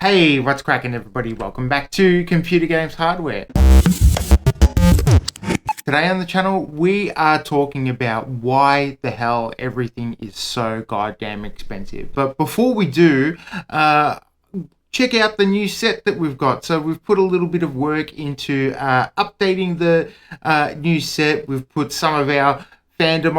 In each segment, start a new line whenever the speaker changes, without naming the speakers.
Hey, what's cracking everybody? Welcome back to Computer Games Hardware. Today on the channel, we are talking about why the hell everything is so goddamn expensive. But before we do, check out the new set that we've got. So we've put a little bit of work into updating the new set. We've put some of our fandom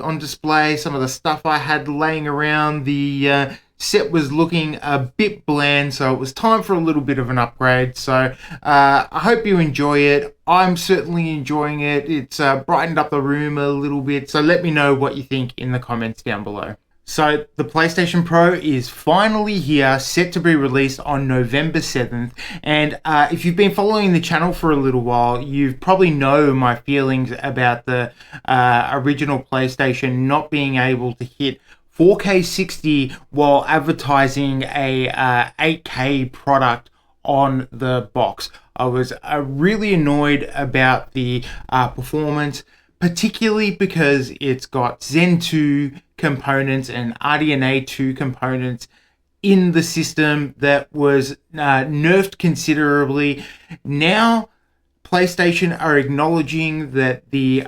on display, some of the stuff I had laying around. The set was looking a bit bland, so it was time for a little bit of an upgrade. So I hope you enjoy it. I'm certainly enjoying it. It's brightened up the room a little bit, so let me know what you think in the comments down below. So the PlayStation Pro is finally here, set to be released on November 7th. And if you've been following the channel for a little while, you probably know my feelings about the original PlayStation not being able to hit 4K 60 while advertising a 8K product on the box. I was really annoyed about the performance, particularly because it's got Zen 2 components and RDNA 2 components in the system that was nerfed considerably. Now PlayStation are acknowledging that the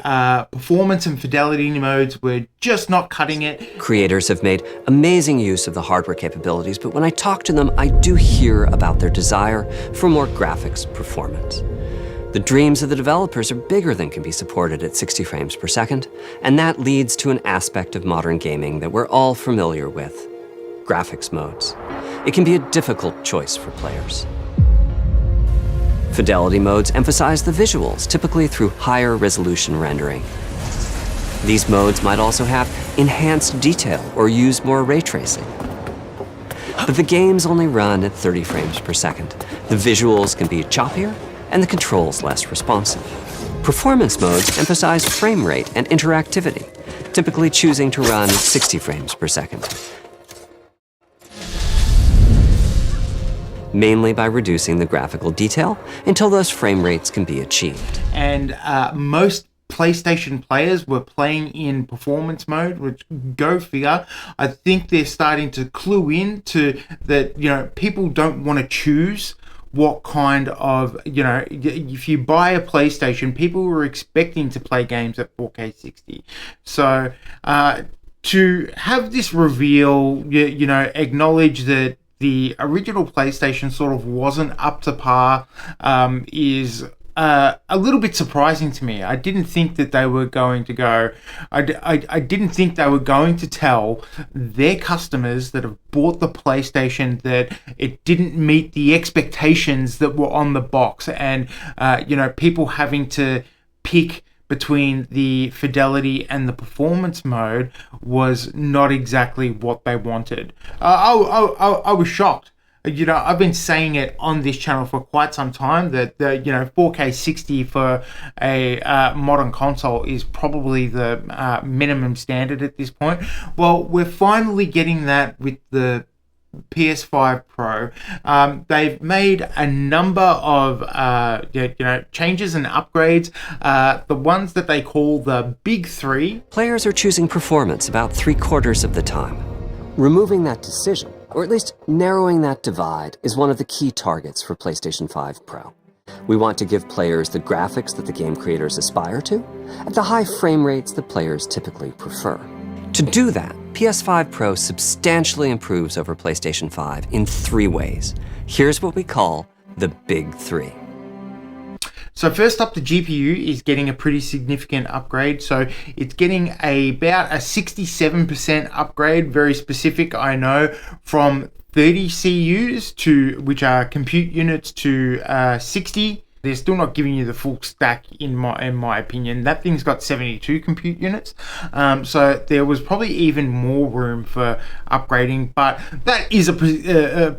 performance and fidelity modes were just not cutting it.
Creators have made amazing use of the hardware capabilities, but when I talk to them, I do hear about their desire for more graphics performance. The dreams of the developers are bigger than can be supported at 60 frames per second, and that leads to an aspect of modern gaming that we're all familiar with: graphics modes. It can be a difficult choice for players. Fidelity modes emphasize the visuals, typically through higher resolution rendering. These modes might also have enhanced detail or use more ray tracing. But the games only run at 30 frames per second. The visuals can be choppier and the controls less responsive. Performance modes emphasize frame rate and interactivity, typically choosing to run at 60 frames per second, mainly by reducing the graphical detail until those frame rates can be achieved.
And most PlayStation players were playing in performance mode, which, go figure. I think they're starting to clue in to that, people don't want to choose what kind of, if you buy a PlayStation, people were expecting to play games at 4K 60. So to have this reveal, acknowledge that the original PlayStation sort of wasn't up to par is a little bit surprising to me. I didn't think that they were going to go. I didn't think they were going to tell their customers that have bought the PlayStation that it didn't meet the expectations that were on the box, and people having to pick between the fidelity and the performance mode was not exactly what they wanted. I was shocked. I've been saying it on this channel for quite some time that 4K 60 for a modern console is probably the minimum standard at this point. Well, we're finally getting that with the PS5 Pro. They've made a number of changes and upgrades. The ones that they call the big three.
Players are choosing performance about 3/4 of the time. Removing that decision, or at least narrowing that divide, is one of the key targets for PlayStation 5 Pro. We want to give players the graphics that the game creators aspire to, at the high frame rates that players typically prefer. To do that, PS5 Pro substantially improves over PlayStation 5 in 3 ways. Here's what we call the big 3.
So first up, the GPU is getting a pretty significant upgrade. So it's getting about a 67% upgrade, very specific, I know, from 30 CUs which are compute units, to 60. They're still not giving you the full stack in my opinion. That thing's got 72 compute units. So there was probably even more room for upgrading, but that is a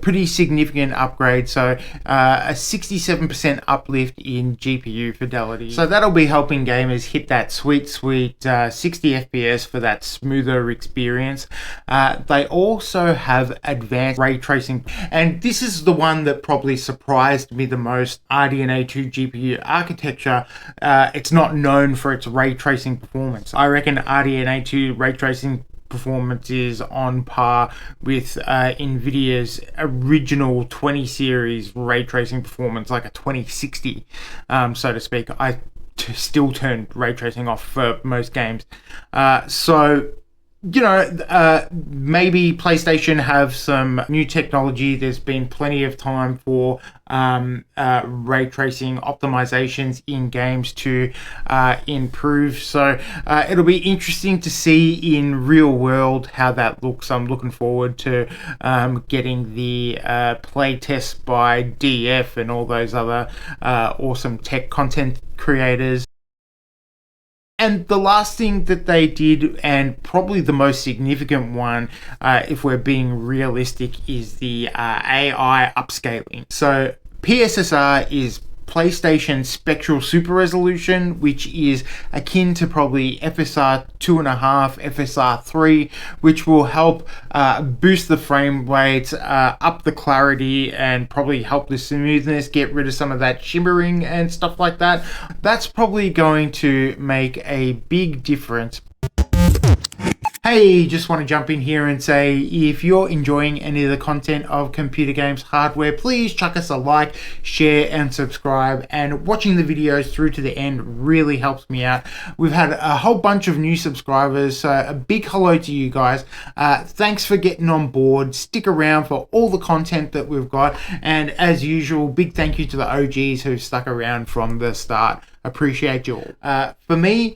pretty significant upgrade. So a 67% uplift in GPU fidelity. So that'll be helping gamers hit that sweet 60 FPS for that smoother experience. They also have advanced ray tracing, and this is the one that probably surprised me the most. RDNA 2 GPU architecture, it's not known for its ray tracing performance. I reckon RDNA 2 ray tracing performance is on par with Nvidia's original 20 series ray tracing performance, like a 2060, so to speak. I still turn ray tracing off for most games. So maybe PlayStation have some new technology. There's been plenty of time for ray tracing optimizations in games to improve. So it'll be interesting to see in real world how that looks. I'm looking forward to getting the play tests by DF and all those other awesome tech content creators. And the last thing that they did, and probably the most significant one, if we're being realistic, is the AI upscaling. So PSSR is PlayStation Spectral Super Resolution, which is akin to probably FSR 2.5, FSR 3, which will help boost the frame rate, up the clarity, and probably help the smoothness, get rid of some of that shimmering and stuff like that. That's probably going to make a big difference. Hey, just want to jump in here and say, if you're enjoying any of the content of Computer Games Hardware, please chuck us a like, share, and subscribe. And watching the videos through to the end really helps me out. We've had a whole bunch of new subscribers, so a big hello to you guys. Thanks for getting on board. Stick around for all the content that we've got. And as usual, big thank you to the OGs who stuck around from the start. Appreciate you all. For me,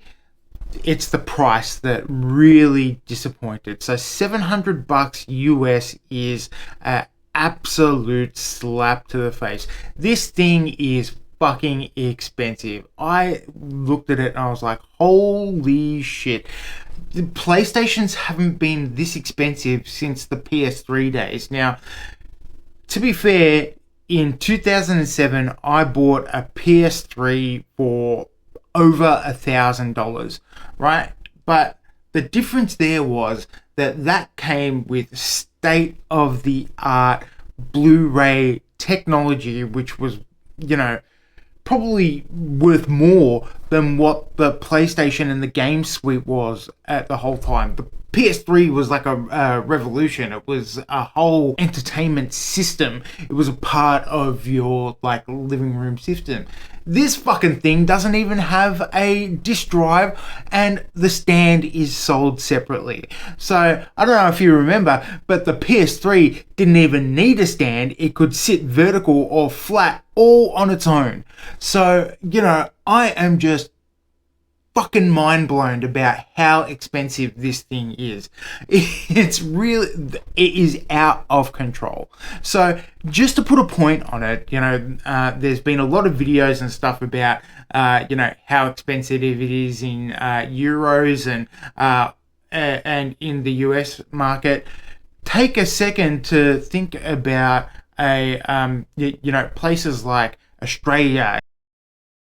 it's the price that really disappointed. So $700 US is an absolute slap to the face. This thing is fucking expensive. I looked at it and I was like, holy shit. The PlayStations haven't been this expensive since the PS3 days. Now, to be fair, in 2007, I bought a PS3 for over $1,000, right? But the difference there was that came with state-of-the-art Blu-ray technology, which was, probably worth more than what the PlayStation and the game suite was at the whole time. The PS3 was like a revolution. It was a whole entertainment system. It was a part of your living room system. This fucking thing doesn't even have a disk drive, and the stand is sold separately. So I don't know if you remember, but the PS3 didn't even need a stand. It could sit vertical or flat all on its own. So, I am just fucking mind blown about how expensive this thing is. It is out of control. So just to put a point on it, there's been a lot of videos and stuff about how expensive it is in euros and in the US market. Take a second to think about places like Australia.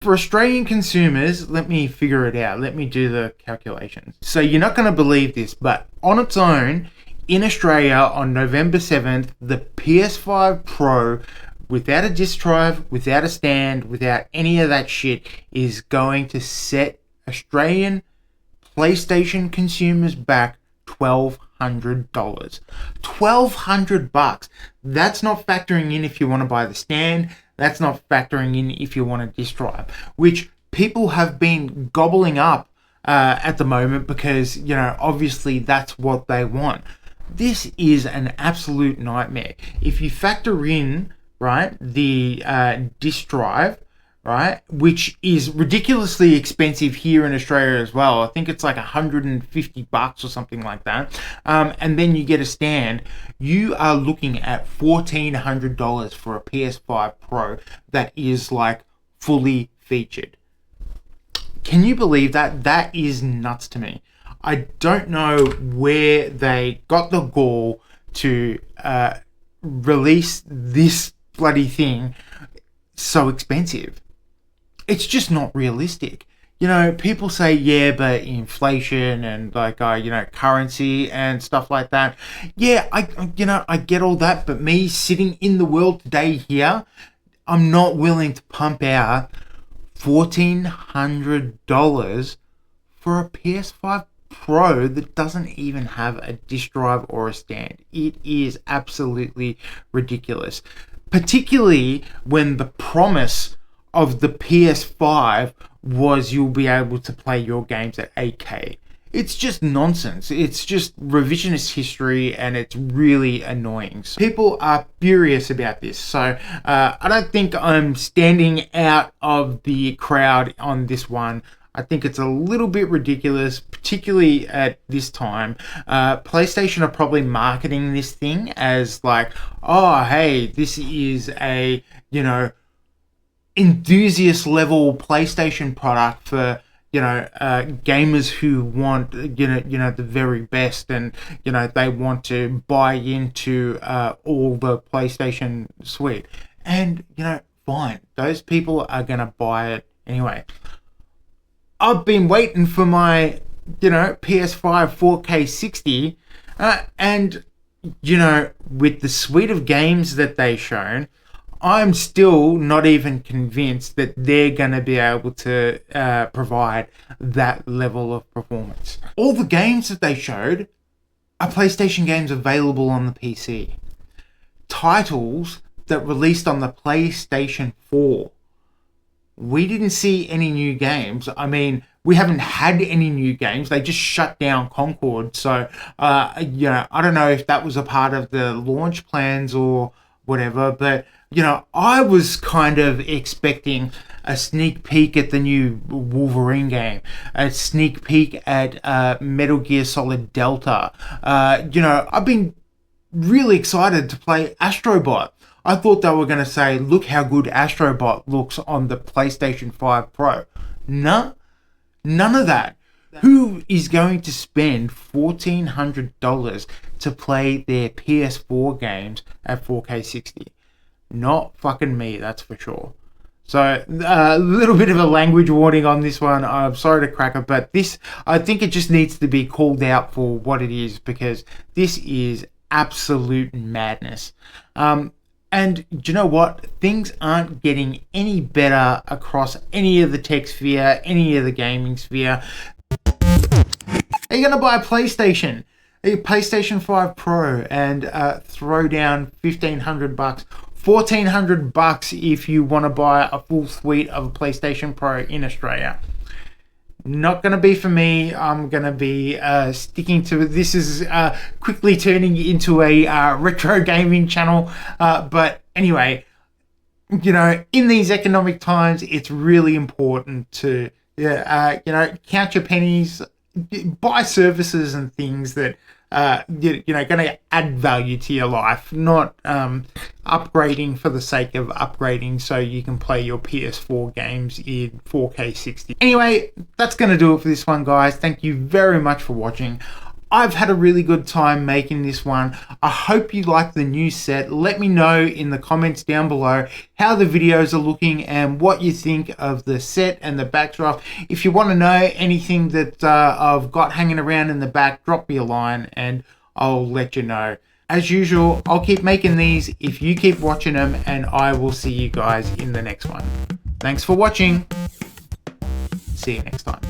For Australian consumers, let me figure it out. Let me do the calculations. So you're not going to believe this, but on its own, in Australia on November 7th, the PS5 Pro, without a disk drive, without a stand, without any of that shit, is going to set Australian PlayStation consumers back $1,200. $1,200. That's not factoring in if you want to buy the stand. That's not factoring in if you want a disk drive, which people have been gobbling up at the moment because, obviously that's what they want. This is an absolute nightmare. If you factor in, right, the disk drive, right, which is ridiculously expensive here in Australia as well. I think it's like $150 or something like that. And then you get a stand. You are looking at $1,400 for a PS5 Pro that is fully featured. Can you believe that? That is nuts to me. I don't know where they got the gall to release this bloody thing so expensive. It's just not realistic. People say, yeah, but inflation and currency and stuff like that. Yeah, I get all that, but me sitting in the world today here, I'm not willing to pump out $1,400 for a PS5 Pro that doesn't even have a disk drive or a stand. It is absolutely ridiculous, particularly when the promise of the PS5 was you'll be able to play your games at 8K. It's just nonsense. It's just revisionist history, and it's really annoying. So people are furious about this. So I don't think I'm standing out of the crowd on this one. I think it's a little bit ridiculous, particularly at this time. PlayStation are probably marketing this thing as like, oh, hey, this is a, enthusiast level PlayStation product for gamers who want the very best, and they want to buy into all the PlayStation suite, and fine, those people are gonna buy it anyway. I've been waiting for my PS5 4K 60, and with the suite of games that they've shown, I'm still not even convinced that they're going to be able to provide that level of performance. All the games that they showed are PlayStation games available on the PC. Titles that released on the PlayStation 4. We didn't see any new games. I mean, we haven't had any new games. They just shut down Concord. So, I don't know if that was a part of the launch plans or whatever, but I was kind of expecting a sneak peek at the new Wolverine game, a sneak peek at Metal Gear Solid Delta. I've been really excited to play Astrobot. I thought they were going to say, look how good Astrobot looks on the PlayStation 5 Pro. No, none of that. Who is going to spend $1,400 to play their PS4 games at 4K 60? Not fucking me, that's for sure. So a little bit of a language warning on this one. I'm sorry to crack it, but I think it just needs to be called out for what it is, because this is absolute madness. And do you know what? Things aren't getting any better across any of the tech sphere, any of the gaming sphere. Are you going to buy a PlayStation 5 Pro, and throw down $1,500, $1,400 if you want to buy a full suite of a PlayStation Pro in Australia? Not going to be for me. I'm going to be sticking to this. Is quickly turning into a retro gaming channel. But anyway, in these economic times, it's really important to count your pennies, buy services and things that going to add value to your life, not upgrading for the sake of upgrading so you can play your PS4 games in 4K 60. Anyway, that's going to do it for this one, guys. Thank you very much for watching. I've had a really good time making this one. I hope you like the new set. Let me know in the comments down below how the videos are looking and what you think of the set and the backdrop. If you want to know anything that I've got hanging around in the back, drop me a line and I'll let you know. As usual, I'll keep making these if you keep watching them, and I will see you guys in the next one. Thanks for watching. See you next time.